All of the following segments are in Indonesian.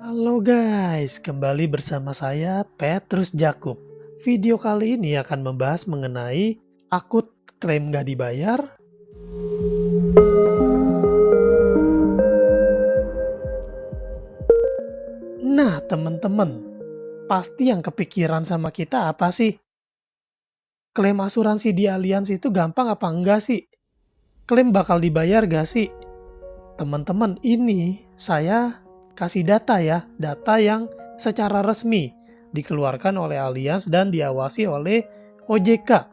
Halo guys, kembali bersama saya Petrus Jakub. Video kali ini akan membahas mengenai akut klaim nggak dibayar. Nah teman-teman, pasti yang kepikiran sama kita apa sih? Klaim asuransi di Allianz itu gampang apa enggak sih? Klaim bakal dibayar gak sih? Teman-teman, ini saya kasih data ya, data yang secara resmi dikeluarkan oleh Allianz dan diawasi oleh OJK,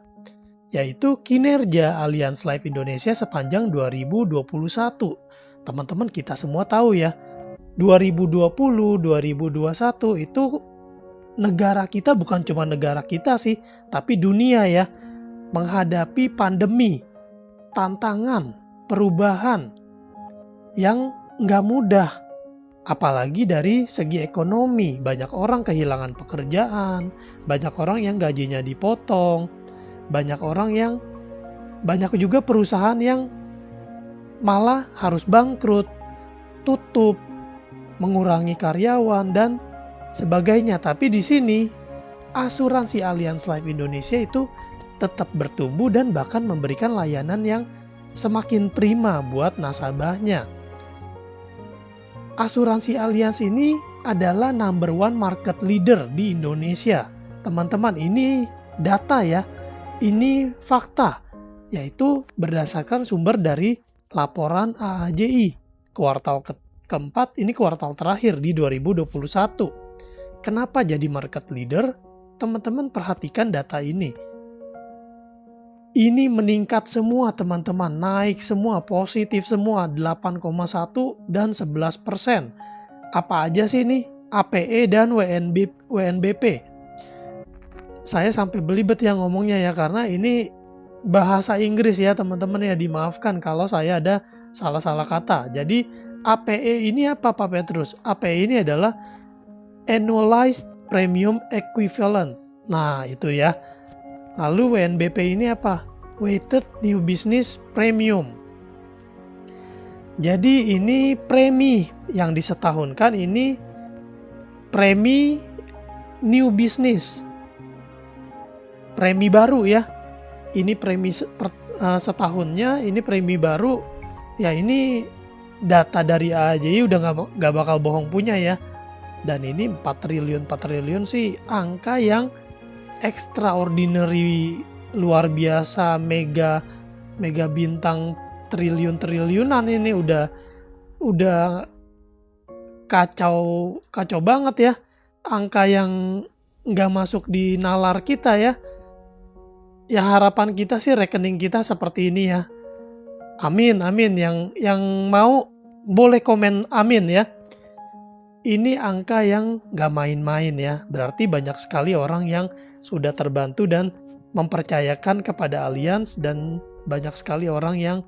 yaitu kinerja Allianz Life Indonesia sepanjang 2021. Teman-teman kita semua tahu ya, 2020-2021 itu negara kita bukan cuma negara kita sih, tapi dunia ya, menghadapi pandemi, tantangan, perubahan yang nggak mudah. Apalagi dari segi ekonomi, banyak orang kehilangan pekerjaan, banyak orang yang gajinya dipotong, banyak juga perusahaan yang malah harus bangkrut, tutup, mengurangi karyawan dan sebagainya. Tapi di sini asuransi Allianz Life Indonesia itu tetap bertumbuh dan bahkan memberikan layanan yang semakin prima buat nasabahnya. Asuransi Allianz ini adalah number one market leader di Indonesia. Teman-teman, ini data ya, ini fakta, yaitu berdasarkan sumber dari laporan AAJI kuartal keempat, ini kuartal terakhir di 2021. Kenapa jadi market leader? Teman-teman perhatikan data ini. Ini meningkat semua teman-teman, naik semua, positif semua, 8,1 dan 11%. Apa aja sih ini? APE dan WNBP. Saya sampai belibet ya ngomongnya ya, karena ini bahasa Inggris ya teman-teman ya, dimaafkan kalau saya ada salah-salah kata. Jadi APE ini apa Pak Petrus? APE ini adalah Annualized Premium Equivalent. Nah itu ya. Lalu WNBP ini apa? Weighted New Business Premium. Jadi ini premi yang disetahunkan, ini premi new business. Premi baru ya. Ini premi setahunnya, ini premi baru. Ya ini data dari AAJI udah nggak bakal bohong punya ya. Dan ini 4 triliun sih angka yang extraordinary, luar biasa, mega bintang, triliunan ini udah kacau banget ya. Angka yang nggak masuk di nalar kita ya. Ya harapan kita sih rekening kita seperti ini ya. Amin. Yang mau boleh komen amin ya. Ini angka yang nggak main-main ya. Berarti banyak sekali orang yang sudah terbantu dan mempercayakan kepada Allianz, dan banyak sekali orang yang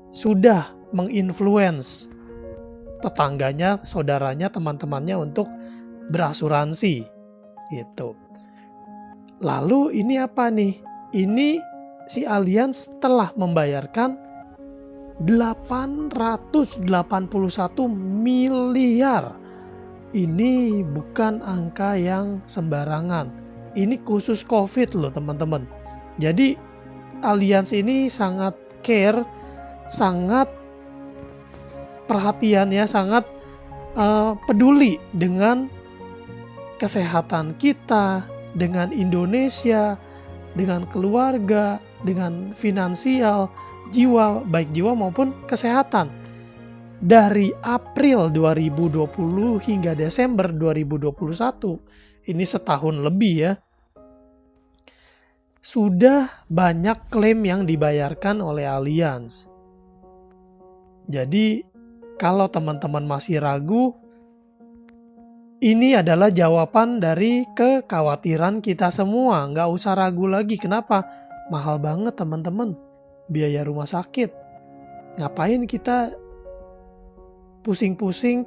sudah menginfluence tetangganya, saudaranya, teman-temannya untuk berasuransi gitu. Lalu ini apa nih? Ini si Allianz telah membayarkan 881 miliar. Ini bukan angka yang sembarangan. Ini khusus COVID loh teman-teman. Jadi Allianz ini sangat care, sangat perhatian ya, sangat peduli dengan kesehatan kita, dengan Indonesia, dengan keluarga, dengan finansial, jiwa, baik jiwa maupun kesehatan. Dari April 2020 hingga Desember 2021, ini setahun lebih ya, sudah banyak klaim yang dibayarkan oleh Allianz. Jadi kalau teman-teman masih ragu, ini adalah jawaban dari kekhawatiran kita semua. Nggak usah ragu lagi. Kenapa? Mahal banget teman-teman biaya rumah sakit. Ngapain kita pusing-pusing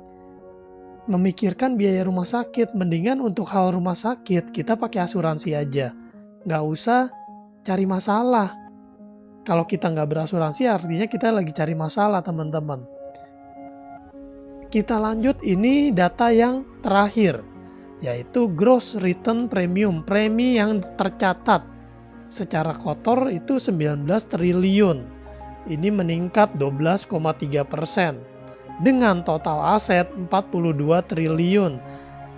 memikirkan biaya rumah sakit? Mendingan untuk hal rumah sakit kita pakai asuransi aja. Nggak usah cari masalah. Kalau kita nggak berasuransi artinya kita lagi cari masalah teman-teman. kita lanjut, ini data yang terakhir, yaitu gross return premium, premi yang tercatat secara kotor itu 19 triliun. Ini meningkat 12,3% dengan total aset 42 triliun.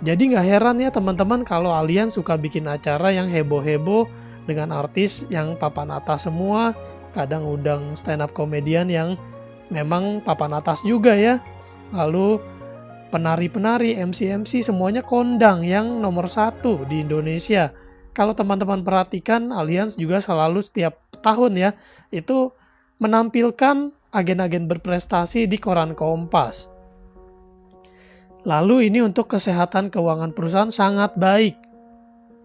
Jadi nggak heran ya teman-teman kalau Allianz suka bikin acara yang heboh-heboh dengan artis yang papan atas semua, kadang undang stand up komedian yang memang papan atas juga ya. Lalu penari-penari, MC-MC semuanya kondang yang nomor 1 di Indonesia. Kalau teman-teman perhatikan, Allianz juga selalu setiap tahun ya, itu menampilkan agen-agen berprestasi di koran Kompas. Lalu ini untuk kesehatan keuangan perusahaan sangat baik,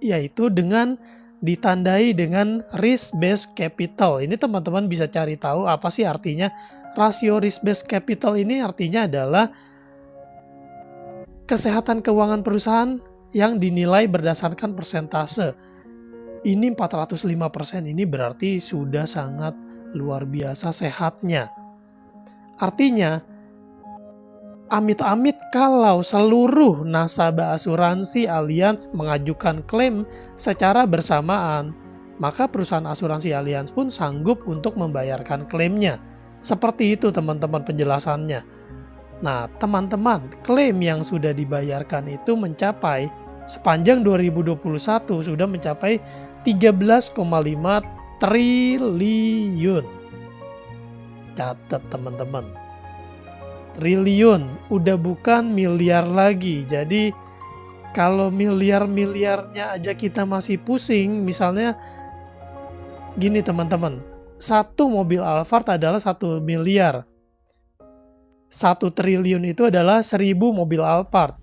yaitu dengan ditandai dengan risk-based capital. Ini teman-teman bisa cari tahu apa sih artinya. Rasio risk-based capital ini artinya adalah kesehatan keuangan perusahaan yang dinilai berdasarkan persentase. Ini 405%, ini berarti sudah sangat luar biasa sehatnya. Artinya, amit-amit kalau seluruh nasabah asuransi Allianz mengajukan klaim secara bersamaan, maka perusahaan asuransi Allianz pun sanggup untuk membayarkan klaimnya. Seperti itu teman-teman penjelasannya. Nah, teman-teman, klaim yang sudah dibayarkan itu mencapai sepanjang 2021 sudah mencapai 13,5 triliun. Catat teman-teman. Triliun, udah bukan miliar lagi. Jadi kalau miliar-miliarnya aja kita masih pusing, misalnya gini teman-teman, satu mobil Alphard adalah 1 miliar. 1 triliun itu adalah 1000 mobil Alphard.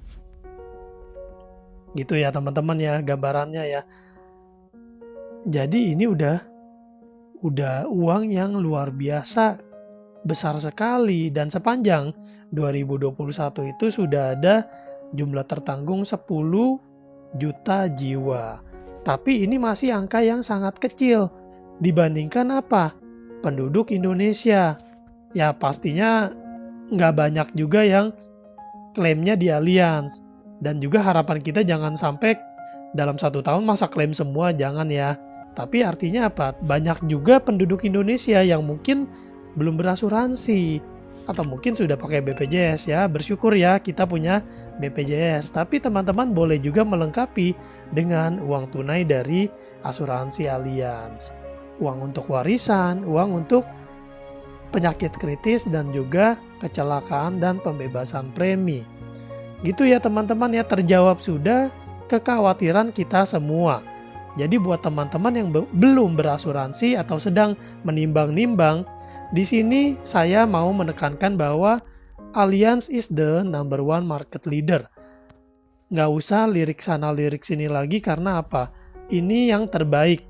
Gitu ya teman-teman ya gambarannya ya. Jadi ini udah uang yang luar biasa besar sekali, dan sepanjang 2021 itu sudah ada jumlah tertanggung 10 juta jiwa. Tapi ini masih angka yang sangat kecil dibandingkan apa? Penduduk Indonesia. Ya pastinya nggak banyak juga yang klaimnya di Allianz. Dan juga harapan kita jangan sampai dalam 1 tahun masa klaim semua, jangan ya. Tapi artinya apa? Banyak juga penduduk Indonesia yang mungkin belum berasuransi atau mungkin sudah pakai BPJS ya. Bersyukur ya kita punya BPJS. Tapi teman-teman boleh juga melengkapi dengan uang tunai dari asuransi Allianz. Uang untuk warisan, uang untuk penyakit kritis, dan juga kecelakaan dan pembebasan premi. Gitu ya teman-teman ya, terjawab sudah kekhawatiran kita semua. Jadi buat teman-teman yang belum berasuransi atau sedang menimbang-nimbang, di sini saya mau menekankan bahwa Allianz is the number one market leader. Nggak usah lirik sana lirik sini lagi, karena apa? Ini yang terbaik.